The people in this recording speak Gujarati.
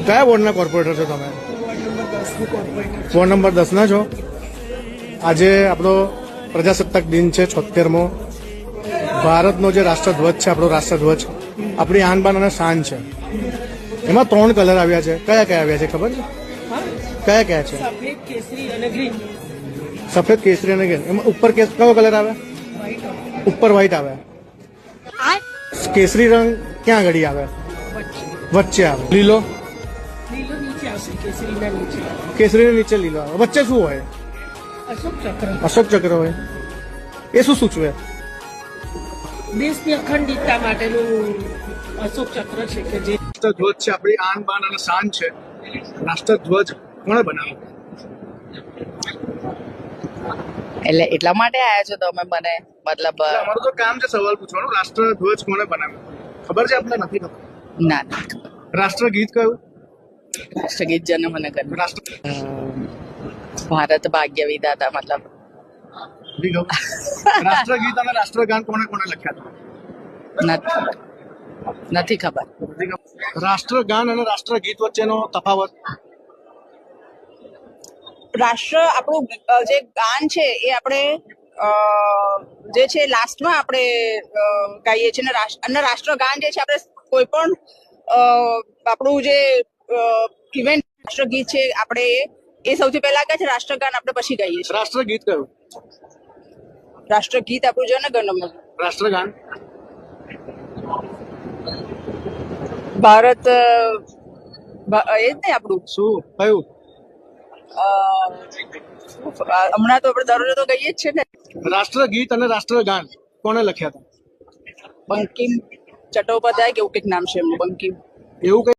કયા વોર્ડના કોર્પોરેટર છો તમે? વોર્ડ નંબર 10 ના છો. આજે આપણો પ્રજાસત્તાક દિન છે 76મો. ભારતનો જે રાષ્ટ્રધ્વજ છે, આપણો રાષ્ટ્રધ્વજ આપણી આન બાન અને શાન છે. એમાં 3 કલર આવ્યા છે. કયા કયા આવ્યા છે ખબર છે? કયા કયા છે? સફેદ, કેસરી અને ગ્રીન. સફેદ, કેસરી અને ગ્રીન. એમાં ઉપર કયો કલર આવે? ઉપર વ્હાઈટ આવે. કેસરી રંગ ક્યાં આગળ આવે? વચ્ચે આવે. લીલો? લીલો નીચે આવશે, કેસરીના નીચે. કેસરી નીચે લીલો આવે. વચ્ચે શું હોય? અશોક ચક્ર. અશોક ચક્ર હોય. એ શું સૂચવે? દેશની અખંડિતતા માટેનું અશોક ચક્ર છે કે જે રાષ્ટ્રધ્વજ છે, આપણી આન બાન અને શાન છે. રાષ્ટ્રધ્વજ કોણે બનાવ્યો? એટલે એટલા માટે આયા છો તમે મને? મતલબ અમારું તો કામ છે સવાલ પૂછવાનું. રાષ્ટ્રધ્વજ કોણે બનાવ્યો ખબર છે આપને? નથી ખબર. ના ના, રાષ્ટ્રગીત કયું? રાષ્ટ્રગીત જન મને કર્યું. રાષ્ટ્ર ભારત ભાગ્ય વિધાતા, મતલબ રાષ્ટ્રગીત અને રાષ્ટ્રગાન કોણે કોણે લખ્યા નથી ખબર. રાષ્ટ્રગાન અને રાષ્ટ્રગીત વચ્ચેનો તફાવત? રાષ્ટ્ર આપણું જે ગાન છે એ આપણે જે છે લાસ્ટમાં આપણે ગાઈએ છીએ અને રાષ્ટ્રગાન જે છે આપણે કોઈ પણ આપણું જે ઇવેન્ટ રાષ્ટ્રગીત છે આપણે એ સૌથી પહેલા ગાય છે, રાષ્ટ્રગાન આપણે પછી ગાઈએ છીએ. રાષ્ટ્રગીત કયું? રાષ્ટ્રગીત આપણું છે ને ગણમન. રાષ્ટ્રગાન? ભારત એ જ ને આપણું. શું કયું? હમણાં તો આપણે દરરોજ તો ગઈએ જ છે ને. રાષ્ટ્રગીત અને રાષ્ટ્રગાન કોણે લખ્યા હતા? બંકિમ ચટ્ટોપાધ્યાય કે એવું કંઈક નામ છે એમનું, બંકિમ. એવું કઈ